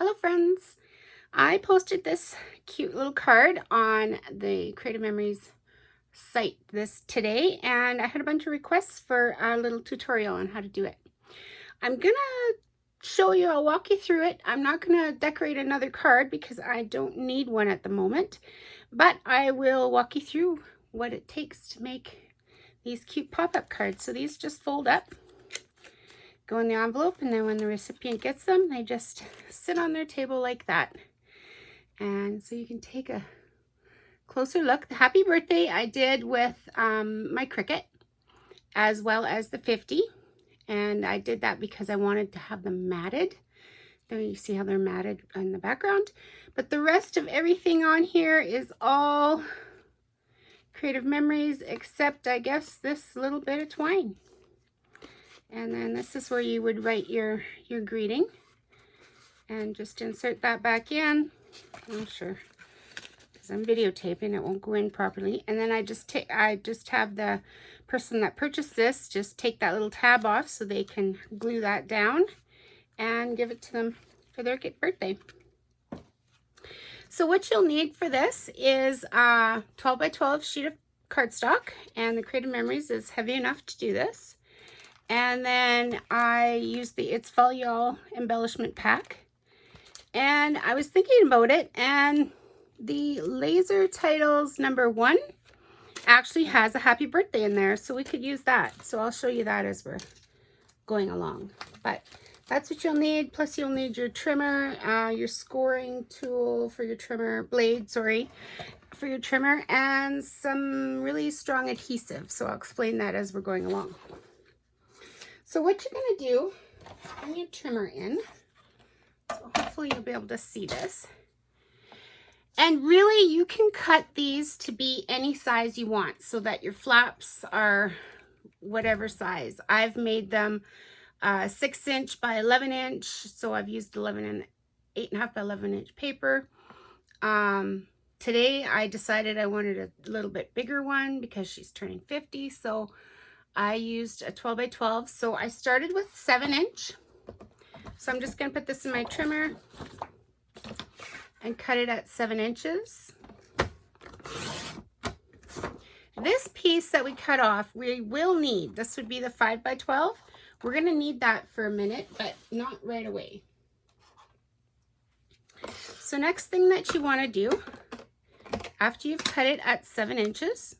Hello friends! I posted this cute little card on the Creative Memories site today, and I had a bunch of requests for a little tutorial on how to do it. I'm gonna show you, I'll walk you through it. I'm not gonna decorate another card because I don't need one at the moment, but I will walk you through what it takes to make these cute pop-up cards. So these just fold up, go in the envelope, and then when the recipient gets them, they just sit on their table like that. And so you can take a closer look. The happy birthday I did with my Cricut, as well as the 50. And I did that because I wanted to have them matted. There you see how they're matted in the background. But the rest of everything on here is all Creative Memories, except I guess this little bit of twine. And then this is where you would write your greeting. And just insert that back in. I'm sure, because I'm videotaping, it won't go in properly. And then I just have the person that purchased this just take that little tab off so they can glue that down and give it to them for their birthday. So what you'll need for this is a 12 by 12 sheet of cardstock, and the Creative Memories is heavy enough to do this. And then I used the It's Fall Y'all embellishment pack. And I was thinking about it, and the laser titles #1 actually has a happy birthday in there, so we could use that. So I'll show you that as we're going along. But that's what you'll need. Plus you'll need your trimmer, your scoring tool for your trimmer, blade, sorry, for your trimmer, and some really strong adhesive. So I'll explain that as we're going along. So what you're going to do, bring your trimmer in. So hopefully you'll be able to see this. And really you can cut these to be any size you want so that your flaps are whatever size. I've made them 6 inch by 11 inch. So I've used 8.5 by 11 inch paper. Today I decided I wanted a little bit bigger one because she's turning 50. So I used a 12 by 12. So I started with 7 inch. So I'm just going to put this in my trimmer and cut it at 7 inches. This piece that we cut off, we will need, this would be the 5 by 12. We're going to need that for a minute, but not right away. So next thing that you want to do, after you've cut it at 7 inches,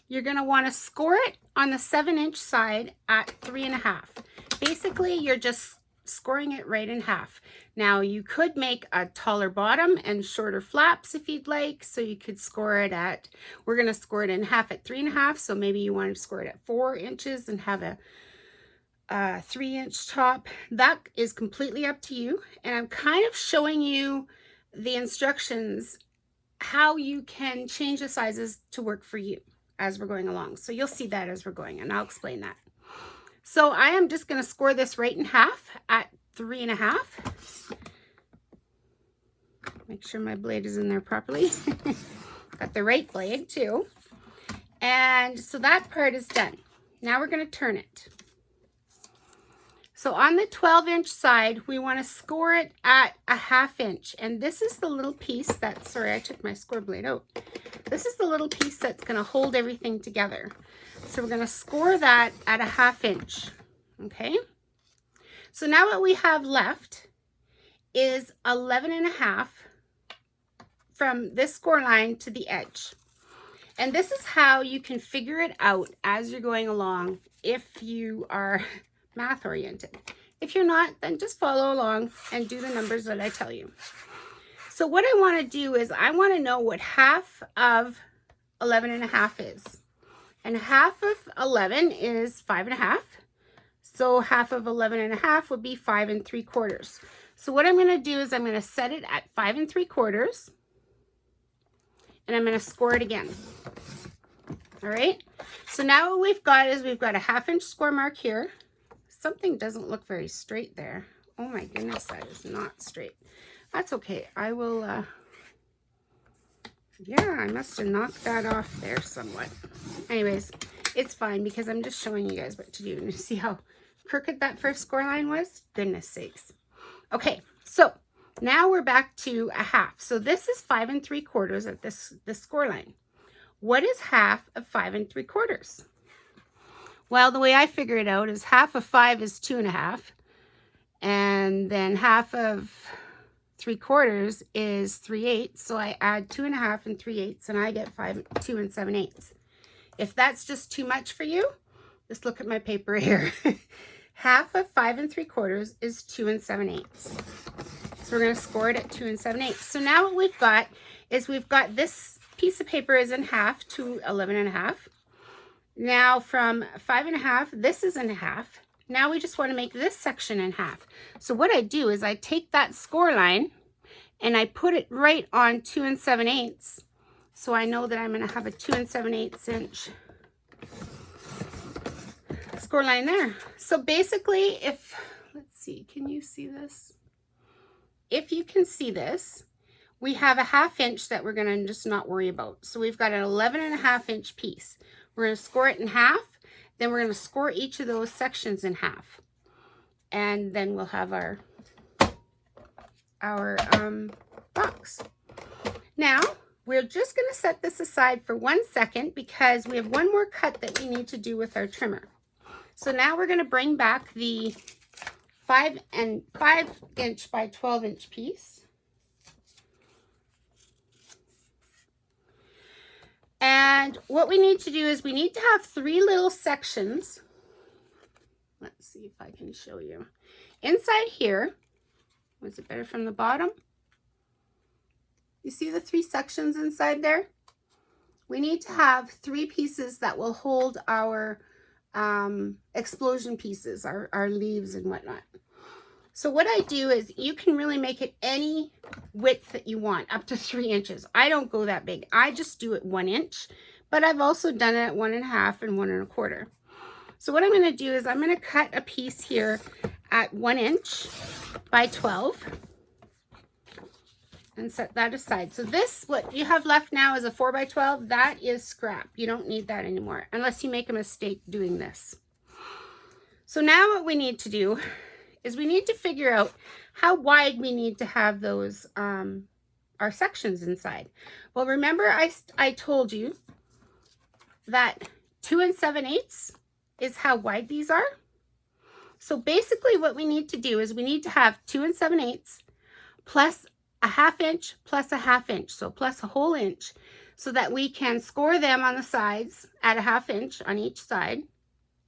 you're going to want to score it on the 7 inch side at 3.5. Basically, you're just scoring it right in half. Now, you could make a taller bottom and shorter flaps if you'd like. So you could score it at, we're going to score it in half at 3.5. So maybe you want to score it at 4 inches and have a 3-inch top. That is completely up to you. And I'm kind of showing you the instructions, how you can change the sizes to work for you as we're going along. So you'll see that as we're going, and I'll explain that. So I am just going to score this right in half at 3.5. Make sure my blade is in there properly. Got the right blade too. And so that part is done. Now we're going to turn it. So on the 12 inch side, we want to score it at a 1/2 inch. And this is the little piece that, sorry, I took my score blade out. This is the little piece that's going to hold everything together. So we're going to score that at a 1/2 inch. Okay. So now what we have left is 11.5 from this score line to the edge. And this is how you can figure it out as you're going along if you are math oriented. If you're not, then just follow along and do the numbers that I tell you. So what I want to do is I want to know what half of 11.5 is. And half of 11 is 5.5. So half of 11.5 would be 5 3/4. So what I'm going to do is I'm going to set it at 5 3/4. And I'm going to score it again. All right. So now what we've got is we've got a 1/2 inch score mark here. Something doesn't look very straight there. Oh my goodness, that is not straight. That's okay. I will, yeah, I must have knocked that off there somewhat. Anyways, it's fine because I'm just showing you guys what to do. And you see how crooked that first score line was? Goodness sakes. Okay, so now we're back to a half. So this is 5 3/4 at this score line. What is half of 5 3/4? Well, the way I figure it out is half of 5 is 2 1/2, and then half of 3/4 is 3/8. So I add 2 1/2 and 3/8, and I get 2 7/8. If that's just too much for you, just look at my paper here. Half of 5 3/4 is 2 7/8. So we're going to score it at 2 7/8. So now what we've got is we've got this piece of paper is in half to 11 1/2. Now from 5 1/2, this is in half. Now we just want to make this section in half. So what I do is I take that score line and I put it right on 2 7/8. So I know that I'm going to have a 2 7/8 inch score line there. So basically, if, let's see, can you see this? If you can see this, we have a 1/2 inch that we're going to just not worry about. So we've got an 11 1/2 inch piece. We're going to score it in half. Then we're going to score each of those sections in half. And then we'll have our box. Now, we're just going to set this aside for 1 second because we have one more cut that we need to do with our trimmer. So now we're going to bring back the 5 inch by 12 inch piece. And what we need to do is we need to have 3 little sections. Let's see if I can show you. Inside here, was it better from the bottom? You see the 3 sections inside there? We need to have 3 pieces that will hold our explosion pieces, our leaves and whatnot. So what I do is you can really make it any width that you want, up to 3 inches. I don't go that big. I just do it 1 inch, but I've also done it at 1 1/2 and 1 1/4. So what I'm going to do is I'm going to cut a piece here at 1 inch by 12 and set that aside. So this, what you have left now is a 4 by 12. That is scrap. You don't need that anymore unless you make a mistake doing this. So now what we need to do is we need to figure out how wide we need to have those our sections inside. Well, remember I told you that 2 7/8 is how wide these are. So basically what we need to do is we need to have 2 7/8 plus a 1/2 inch plus a 1/2 inch, so plus a whole inch, so that we can score them on the sides at a 1/2 inch on each side,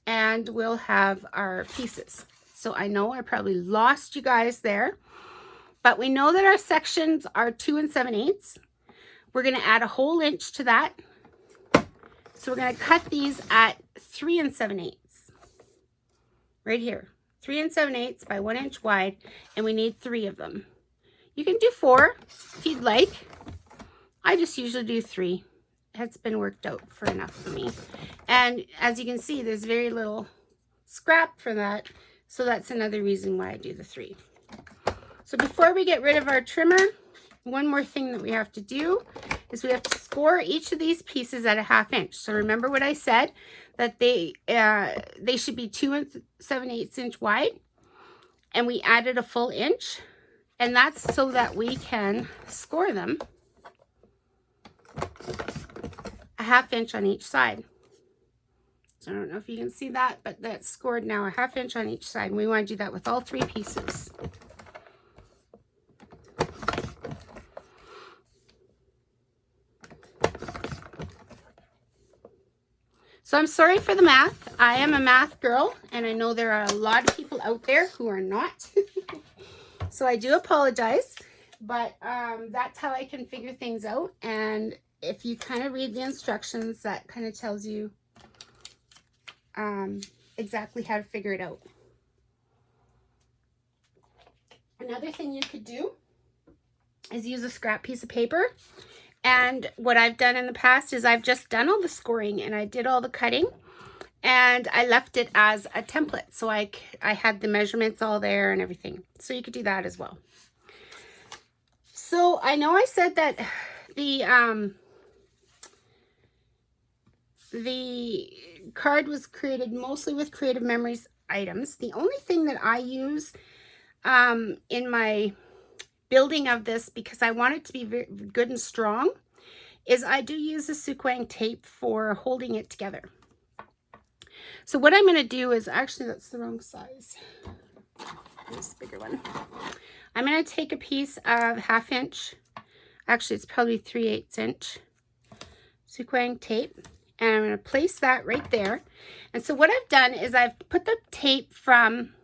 and we'll have our pieces. So I know I probably lost you guys there, but we know that our sections are 2 7/8. We're going to add a whole inch to that. So we're going to cut these at 3 7/8. Right here. 3 7/8 by 1 inch wide, and we need 3 of them. You can do 4 if you'd like. I just usually do 3. It's been worked out for enough for me. And as you can see, there's very little scrap for that. So that's another reason why I do the 3. So before we get rid of our trimmer, one more thing that we have to do is we have to score each of these pieces at a 1/2 inch. So remember what I said, that they should be 2 7/8 inch wide, and we added a full inch, and that's so that we can score them a 1/2 inch on each side. So I don't know if you can see that, but that's scored now a 1/2 inch on each side. And we want to do that with all 3 pieces. So I'm sorry for the math. I am a math girl, and I know there are a lot of people out there who are not. So I do apologize, but that's how I can figure things out. And if you kind of read the instructions, that kind of tells you exactly how to figure it out. Another thing you could do is use a scrap piece of paper. And what I've done in the past is I've just done all the scoring and I did all the cutting and I left it as a template. So I had the measurements all there and everything. So you could do that as well. So I know I said that the card was created mostly with Creative Memories items. The only thing that I use in my building of this, because I want it to be very good and strong, is I do use the Sukwang tape for holding it together. So what I'm going to do is, actually that's the wrong size. This bigger one. I'm going to take a piece of 1/2 inch, actually it's probably 3/8 inch Sukwang tape, and I'm going to place that right there. And so what I've done is I've put the tape from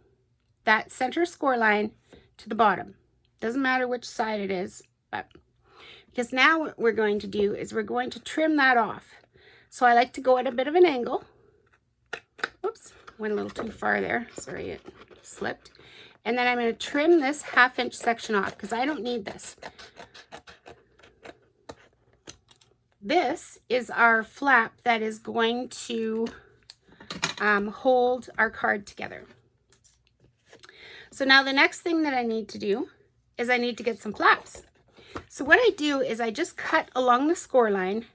that center score line to the bottom. Doesn't matter which side it is, but because now what we're going to do is we're going to trim that off. So I like to go at a bit of an angle. Oops, went a little too far there. Sorry, it slipped. And then I'm going to trim this 1/2 inch section off because I don't need this. This is our flap that is going to hold our card together. So now the next thing that I need to do is I need to get some flaps. So what I do is I just cut along the score line,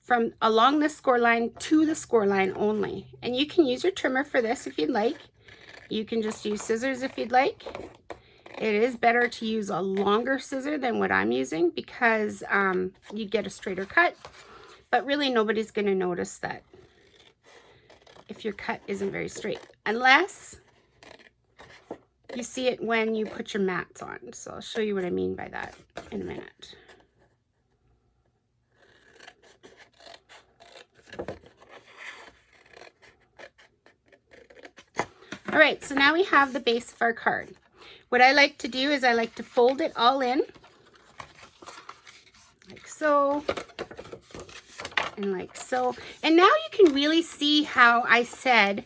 from along the score line to the score line only. And you can use your trimmer for this if you'd like. You can just use scissors if you'd like. It is better to use a longer scissor than what I'm using because you get a straighter cut. But really nobody's going to notice that if your cut isn't very straight. Unless you see it when you put your mats on. So I'll show you what I mean by that in a minute. All right, so now we have the base of our card. What I like to do is I like to fold it all in, like so, and like so. And now you can really see how I said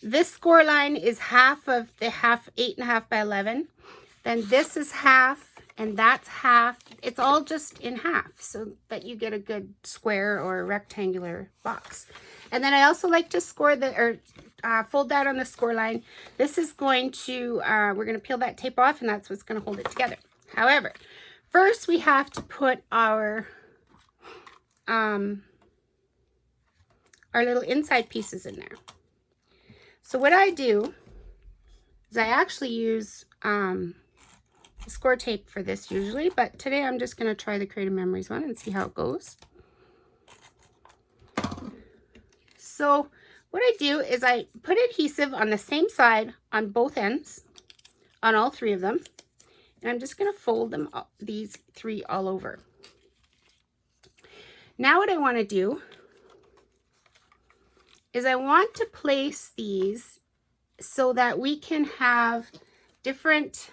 this score line is half of the 8.5 by 11. Then this is half, and that's half. It's all just in half so that you get a good square or rectangular box. And then I also like to score fold that on the score line. This is going to, we're going to peel that tape off, and that's what's going to hold it together. However, first we have to put our little inside pieces in there. So what I do is I actually use score tape for this usually, but today I'm just going to try the Creative Memories one and see how it goes. So what I do is I put adhesive on the same side on both ends, on all 3 of them, and I'm just going to fold them up, these 3 all over. Now what I want to do is I want to place these so that we can have different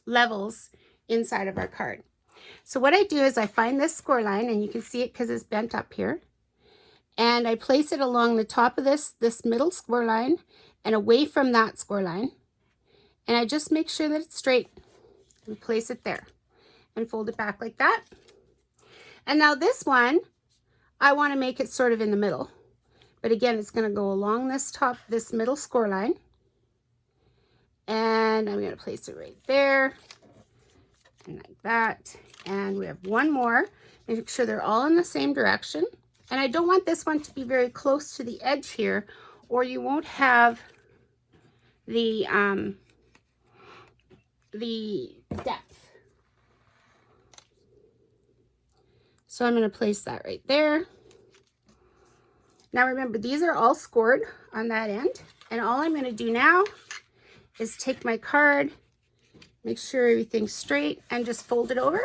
levels inside of our card. So what I do is I find this score line, and you can see it because it's bent up here, and I place it along the top of this middle score line and away from that score line, and I just make sure that it's straight and place it there and fold it back like that. And now this one, I want to make it sort of in the middle. But again, it's going to go along this middle score line. And I'm going to place it right there. And like that. And we have one more. Make sure they're all in the same direction. And I don't want this one to be very close to the edge here, or you won't have the depth. So I'm going to place that right there. Now remember, these are all scored on that end, and all I'm going to do now is take my card, make sure everything's straight, and just fold it over,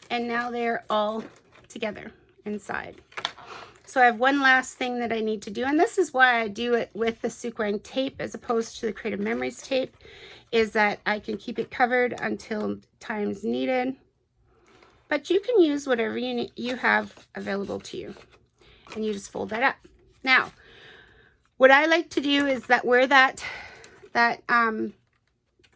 and now they're all together inside. So I have one last thing that I need to do, and this is why I do it with the Sukwang tape as opposed to the Creative Memories tape, is that I can keep it covered until time's needed. But you can use whatever you have available to you. And you just fold that up. Now, what I like to do is that where that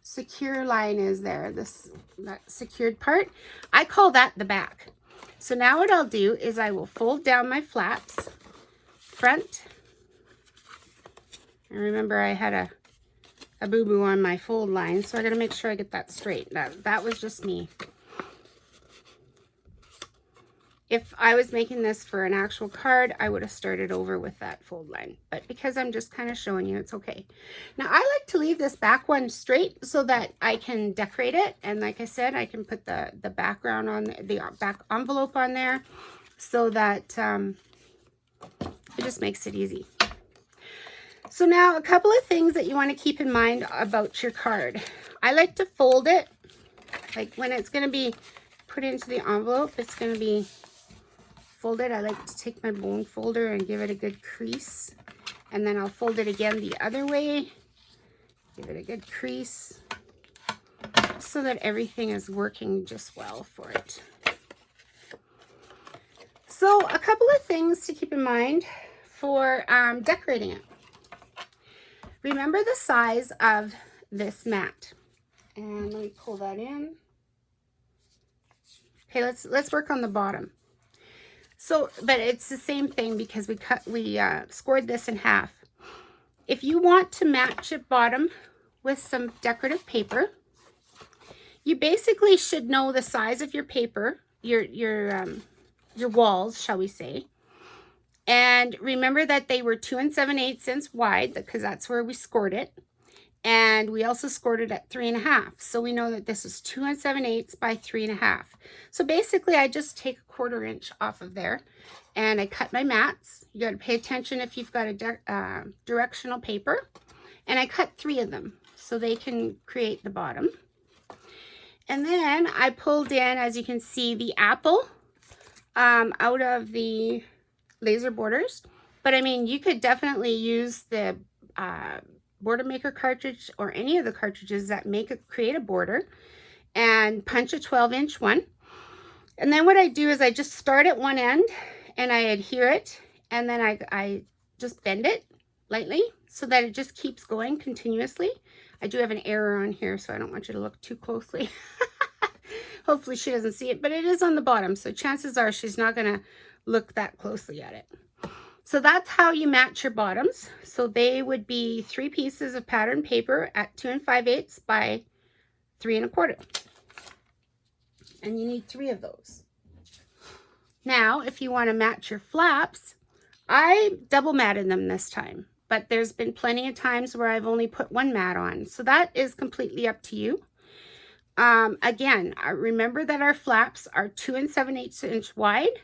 secure line is there, that secured part, I call that the back. So now what I'll do is I will fold down my flaps, front. And remember, I had a boo-boo on my fold line, so I got to make sure I get that straight. That was just me. If I was making this for an actual card, I would have started over with that fold line. But because I'm just kind of showing you, it's okay. Now, I like to leave this back one straight so that I can decorate it. And like I said, I can put the background on, the back envelope on there so that it just makes it easy. So now a couple of things that you want to keep in mind about your card. I like to fold it, like when it's going to be put into the envelope, it's going to be folded. I like to take my bone folder and give it a good crease, and then I'll fold it again the other way, give it a good crease so that everything is working just well for it. So a couple of things to keep in mind for decorating it. Remember the size of this mat, and let me pull that in. Okay, let's work on the bottom. So, but it's the same thing because we scored this in half. If you want to match your bottom with some decorative paper, you basically should know the size of your paper, your walls, shall we say. And remember that they were 2 7/8 inches wide because that's where we scored it. And we also scored it at 3 1/2. So we know that this is 2 7/8 by 3 1/2. So basically I just take a 1/4 inch off of there and I cut my mats. You got to pay attention if you've got a directional paper. And I cut 3 of them so they can create the bottom. And then I pulled in, as you can see, the apple out of the laser borders. But I mean, you could definitely use the border maker cartridge or any of the cartridges that create a border and punch a 12-inch one. And then what I do is I just start at one end and I adhere it, and then I just bend it lightly so that it just keeps going continuously. I do have an error on here, so I don't want you to look too closely. Hopefully she doesn't see it, but it is on the bottom, so chances are she's not going to look that closely at it. So that's how you match your bottoms. So they would be 3 pieces of pattern paper at 2 5/8 by 3 1/4. And you need 3 of those. Now, if you want to match your flaps, I double matted them this time, but there's been plenty of times where I've only put 1 mat on. So that is completely up to you. Again, remember that our flaps are 2 7/8 inch wide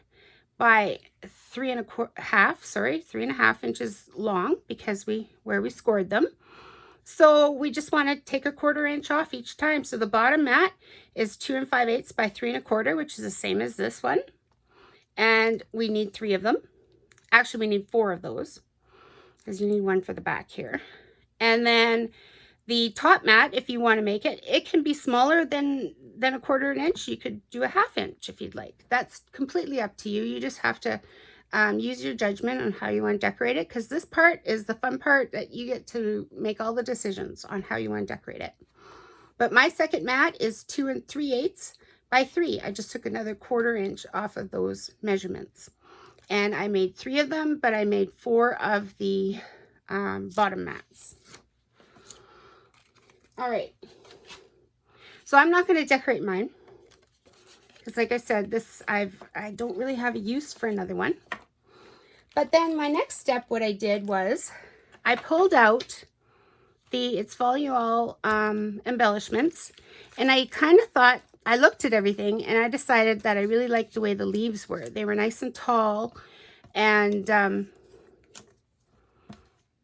by 3 1/2 inches long because where we scored them. So we just want to take a 1/4 inch off each time. So the bottom mat is 2 5/8 by 3 1/4, which is the same as this one. And we need 3 of them. Actually, we need 4 of those because you need 1 for the back here. And then the top mat, if you want to make it, it can be smaller than a 1/4 inch. You could do a 1/2 inch if you'd like. That's completely up to you. You just have to use your judgment on how you want to decorate it, because this part is the fun part that you get to make all the decisions on how you want to decorate it. But my second mat is 2 3/8 by 3. I just took another 1/4 inch off of those measurements. And I made 3 of them, but I made 4 of the bottom mats. All right. So I'm not going to decorate mine because, like I said, I don't really have a use for another one. But then my next step, what I did was I pulled out the It's Volual embellishments, and I kind of thought, I looked at everything and I decided that I really liked the way the leaves were. They were nice and tall, and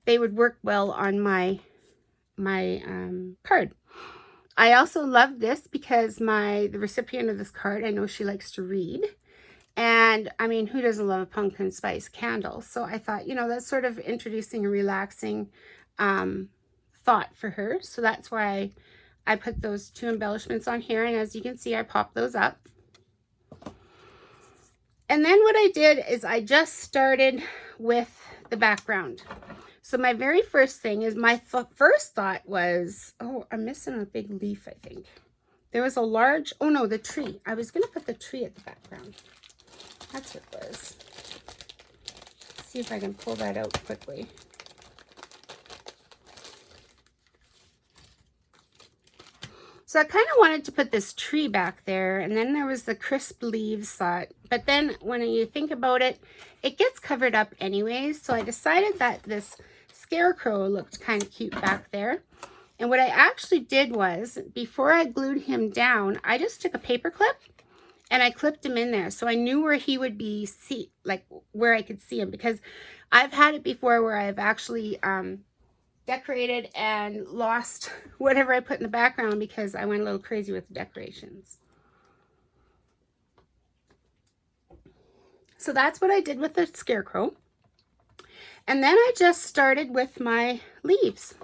they would work well on my card. I also love this because the recipient of this card, I know she likes to read. And I mean, who doesn't love a pumpkin spice candle? So I thought, that's sort of introducing a relaxing thought for her. So that's why I put those 2 embellishments on here. And as you can see, I popped those up. And then what I did is I just started with the background. So my very first thing is my first thought was, oh, I'm missing a big leaf, I think. There was a large, oh no, the tree. I was going to put the tree at the background. That's what it was. Let's see if I can pull that out quickly. So I kind of wanted to put this tree back there, and then there was the crisp leaves, but then when you think about it, it gets covered up anyways. So I decided that this scarecrow looked kind of cute back there. And what I actually did was, before I glued him down, I just took a paper clip and I clipped him in there. So I knew where he would be, like where I could see him, because I've had it before where I've actually decorated and lost whatever I put in the background because I went a little crazy with the decorations. So that's what I did with the scarecrow. And then I just started with my leaves.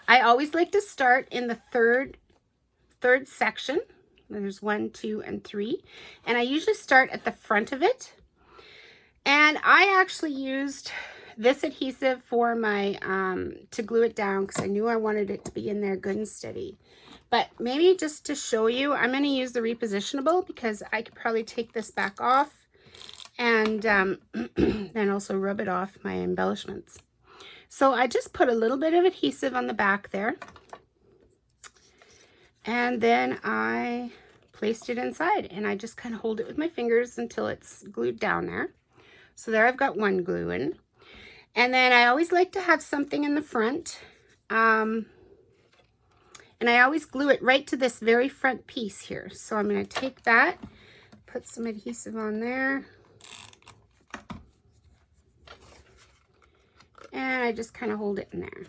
I always like to start in the third section. There's 1, 2, and 3. And I usually start at the front of it. And I actually used this adhesive for my, to glue it down because I knew I wanted it to be in there good and steady. But maybe just to show you, I'm going to use the repositionable because I could probably take this back off and then also rub it off my embellishments. So I just put a little bit of adhesive on the back there. And then I placed it inside and I just kind of hold it with my fingers until it's glued down there. So there I've got one glue in. And then I always like to have something in the front. And I always glue it right to this very front piece here. So I'm going to take that, put some adhesive on there. And I just kind of hold it in there.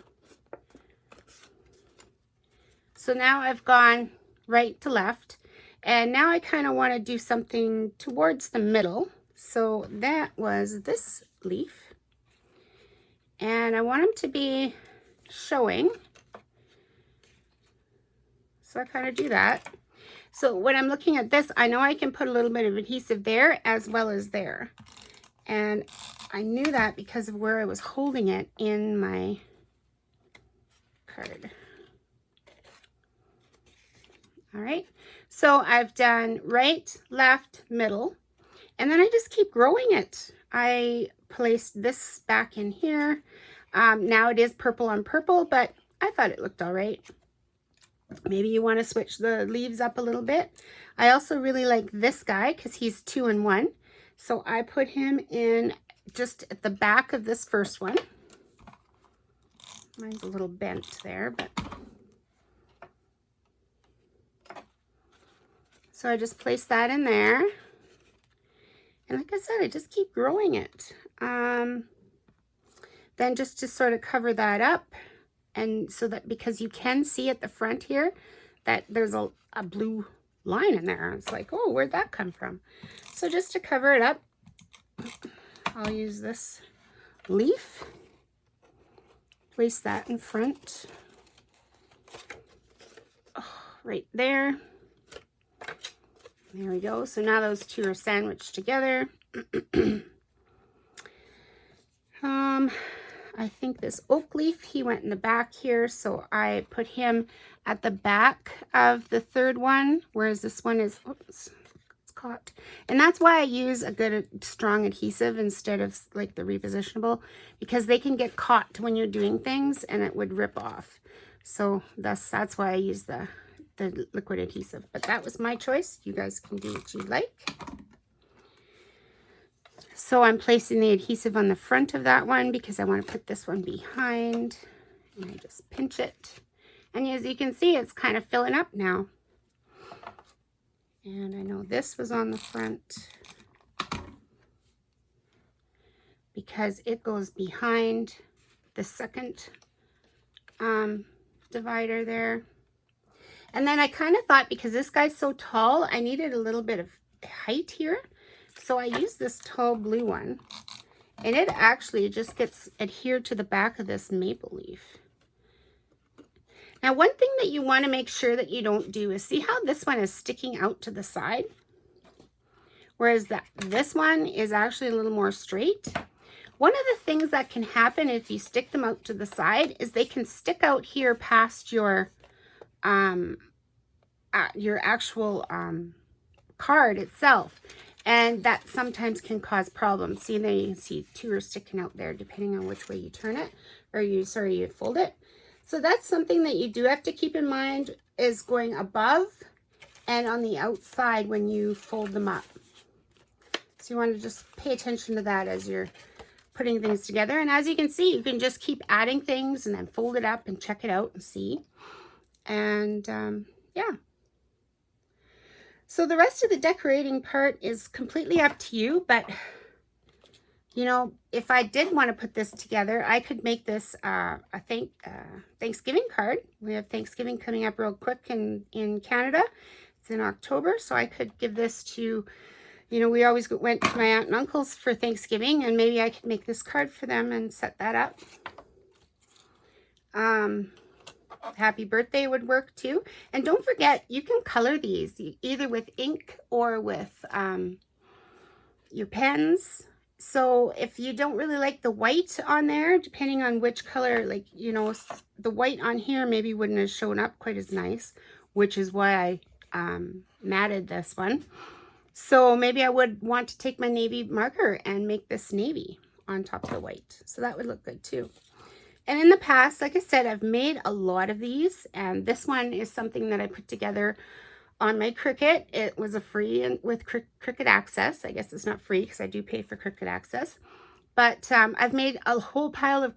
So now I've gone right to left. And now I kind of want to do something towards the middle. So that was this leaf. And I want them to be showing. So I kind of do that. So when I'm looking at this, I know I can put a little bit of adhesive there as well as there. And I knew that because of where I was holding it in my card. All right, so I've done right, left, middle, and then I just keep growing it. I placed this back in here. Now it is purple on purple, but I thought it looked all right. Maybe you want to switch the leaves up a little bit. I also really like this guy because he's 2 in 1. So I put him in just at the back of this first one. Mine's a little bent there, but so I just place that in there. And like I said, I just keep growing it. Then just to sort of cover that up, and so that, because you can see at the front here that there's a blue line in there. It's like, oh, where'd that come from? So just to cover it up, I'll use this leaf. Place that in front. Oh, right there. There we go. So now those two are sandwiched together. I think this oak leaf, he went in the back here, so I put him at the back of the third one, whereas this one is, oops, it's caught. And that's why I use a good strong adhesive instead of like the repositionable, because they can get caught when you're doing things and it would rip off. So that's why I use the liquid adhesive. But that was my choice. You guys can do what you like. So I'm placing the adhesive on the front of that one because I want to put this one behind. And I just pinch it. And as you can see, it's kind of filling up now. And I know this was on the front because it goes behind the second divider there. And then I kind of thought, because this guy's so tall, I needed a little bit of height here. So I used this tall blue one, and it actually just gets adhered to the back of this maple leaf. Now, one thing that you want to make sure that you don't do is, see how this one is sticking out to the side? Whereas this one is actually a little more straight. One of the things that can happen if you stick them out to the side is they can stick out here past your actual card itself. And that sometimes can cause problems. See, there you can see two are sticking out there depending on which way you turn it, or you fold it. So that's something that you do have to keep in mind, is going above and on the outside when you fold them up. So you want to just pay attention to that as you're putting things together. And as you can see, you can just keep adding things and then fold it up and check it out and see. And yeah. So the rest of the decorating part is completely up to you, but you know, if I did want to put this together, I could make this a Thanksgiving card. We have Thanksgiving coming up real quick in Canada. It's in October, so I could give this to, you know, we always went to my aunt and uncle's for Thanksgiving, and maybe I could make this card for them and set that up. Happy birthday would work too. And don't forget, you can color these either with ink or with your pens. So if you don't really like the white on there, depending on which color, like, you know, the white on here maybe wouldn't have shown up quite as nice, which is why I matted this one. So maybe I would want to take my navy marker and make this navy on top of the white. So that would look good too. And in the past, like I said, I've made a lot of these, and this one is something that I put together on my Cricut. It was a free with Cricut Access. I guess it's not free because I do pay for Cricut Access. But I've made a whole pile of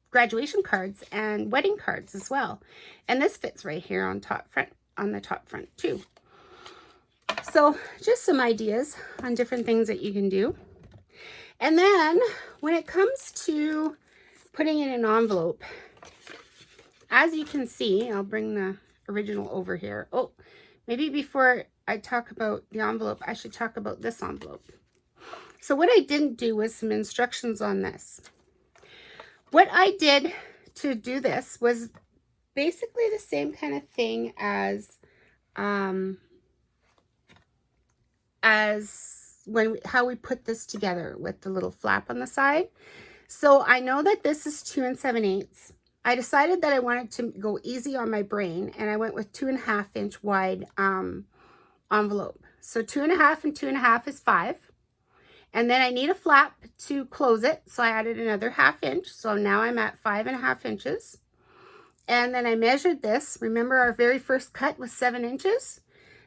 graduation cards and wedding cards as well. And this fits right here on the top front too. So just some ideas on different things that you can do. And then when it comes to putting in an envelope, as you can see, I'll bring the original over here. Oh, maybe before I talk about the envelope, I should talk about this envelope. So what I didn't do was some instructions on this. What I did to do this was basically the same kind of thing as how we put this together with the little flap on the side. So I know that this is 2 7/8. I decided that I wanted to go easy on my brain, and I went with 2.5 inch wide envelope. So 2.5 and 2.5 is 5. And then I need a flap to close it, so I added another 1/2 inch. So now I'm at 5.5 inches. And then I measured this. Remember, our very first cut was 7 inches.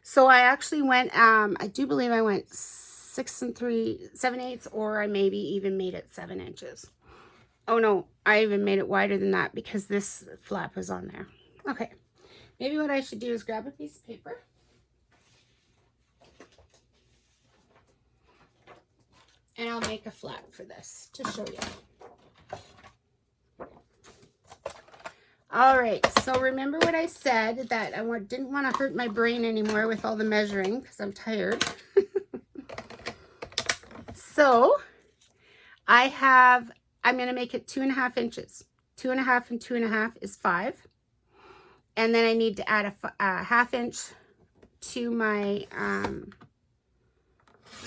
So I actually went, I do believe I went 6 7/8, or I maybe even made it 7 inches. Oh no, I even made it wider than that because this flap was on there. Okay, maybe what I should do is grab a piece of paper. And I'll make a flap for this to show you. All right, so remember what I said, that I didn't want to hurt my brain anymore with all the measuring because I'm tired. So I'm going to make it 2.5 inches. 2.5 and 2.5 is 5. And then I need to add a 1/2 inch to my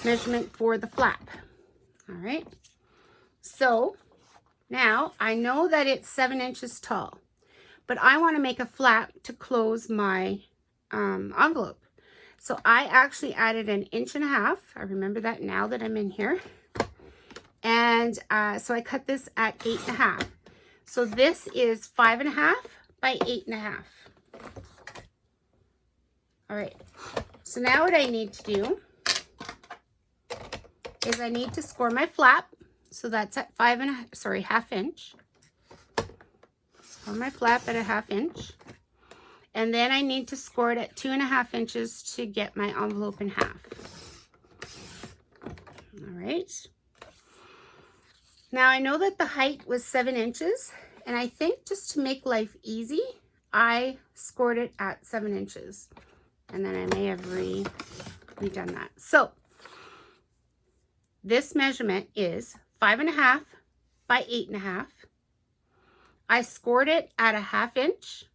measurement for the flap. All right. So now I know that it's 7 inches tall, but I want to make a flap to close my envelope. So I actually added 1.5 inches. I remember that now that I'm in here. And so I cut this at 8.5. So this is 5.5 by 8.5. All right. So now what I need to do is I need to score my flap. So that's at 1/2 inch. Score my flap at 1/2 inch. And then I need to score it at 2.5 inches to get my envelope in half. All right. Now I know that the height was 7 inches, and I think just to make life easy, I scored it at 7 inches. And then I may have redone that. So this measurement is 5.5 by 8.5. I scored it at 1/2 inch,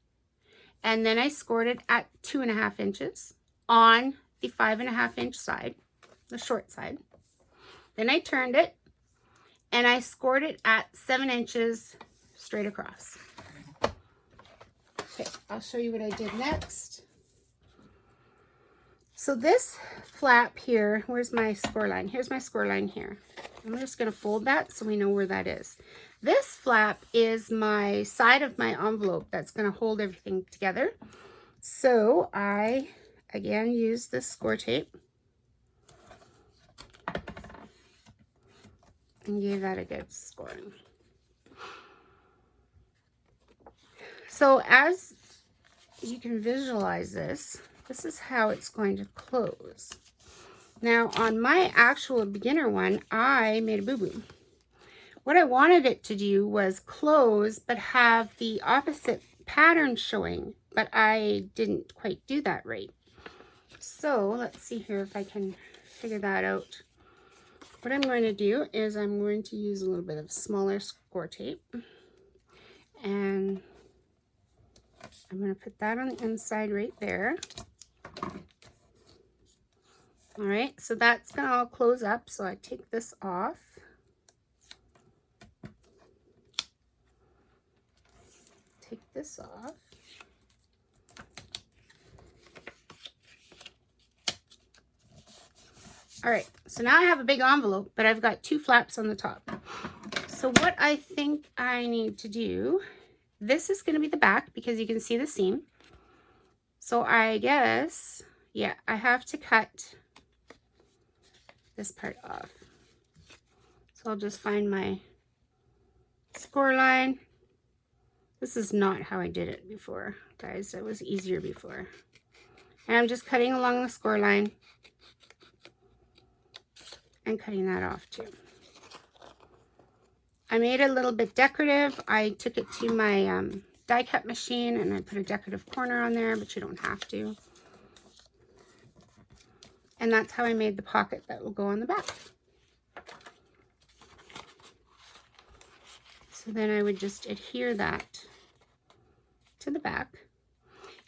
and then I scored it at 2.5 inches on the 5.5 inch side, the short side. Then I turned it, and I scored it at 7 inches straight across. Okay, I'll show you what I did next. So this flap here, where's my score line? Here's my score line here. I'm just going to fold that so we know where that is. This flap is my side of my envelope that's going to hold everything together. So I, again, use this score tape and gave that a good scoring. So as you can visualize this, this is how it's going to close. Now on my actual beginner one, I made a boo-boo. What I wanted it to do was close but have the opposite pattern showing, but I didn't quite do that right. So let's see here if I can figure that out. What I'm going to do is I'm going to use a little bit of smaller score tape, and I'm going to put that on the inside right there. All right, so that's going to all close up. So I take this off. Take this off. All right, so now I have a big envelope, but I've got two flaps on the top. So what I think I need to do, this is going to be the back because you can see the seam. So I guess, yeah, I have to cut this part off. So I'll just find my score line. This is not how I did it before, guys. It was easier before. And I'm just cutting along the score line and cutting that off too. I made it a little bit decorative. I took it to my die cut machine and I put a decorative corner on there, but you don't have to. And that's how I made the pocket that will go on the back. So then I would just adhere that to the back.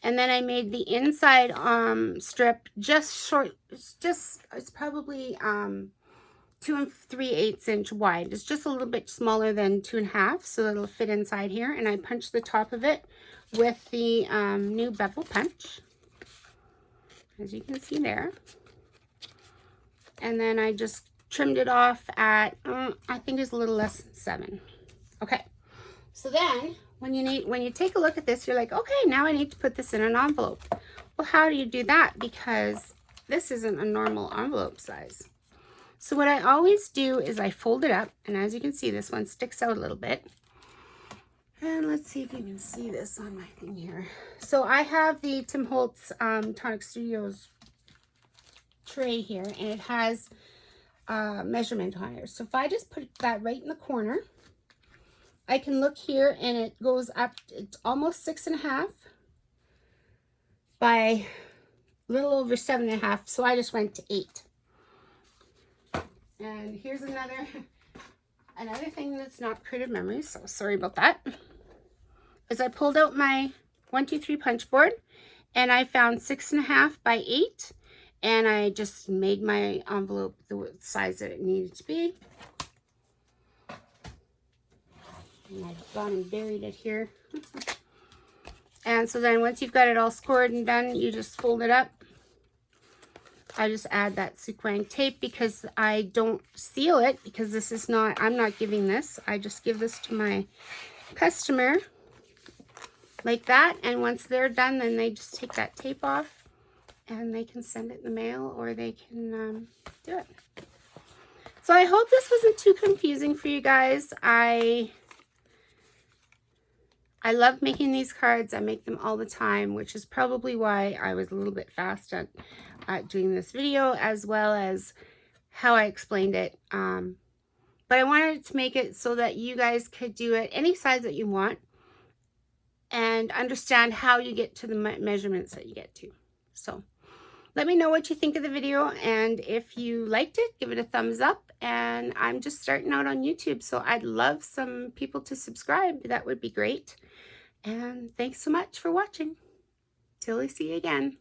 And then I made the inside strip just short, it's probably 2 3/8 inch wide. It's just a little bit smaller than 2 1/2, so it'll fit inside here. And I punched the top of it with the new bevel punch, as you can see there. And then I just trimmed it off at I think it's a little less than 7. Okay, so then when you take a look at this, you're like, okay, now I need to put this in an envelope. Well, how do you do that? Because this isn't a normal envelope size. So what I always do is I fold it up, and as you can see, this one sticks out a little bit. And let's see if you can see this on my thing here. So I have the Tim Holtz Tonic Studios tray here, and it has measurement on it. So if I just put that right in the corner, I can look here and it goes up, it's almost 6 1/2 by a little over 7 1/2. So I just went to 8. And here's another thing that's not creative memories, so sorry about that. Is I pulled out my 1 2 3 punch board and I found 6 1/2 by 8, and I just made my envelope the size that it needed to be. And I've gone and buried it here. And so then once you've got it all scored and done, you just fold it up. I just add that sequin tape because I don't seal it, because this is not, I'm not giving this. I just give this to my customer like that. And once they're done, then they just take that tape off and they can send it in the mail, or they can do it. So I hope this wasn't too confusing for you guys. I love making these cards. I make them all the time, which is probably why I was a little bit fast at doing this video, as well as how I explained it. But I wanted to make it so that you guys could do it any size that you want and understand how you get to the measurements that you get to. So let me know what you think of the video, and if you liked it, give it a thumbs up. And I'm just starting out on YouTube, so I'd love some people to subscribe. That would be great. And thanks so much for watching. Till we see you again.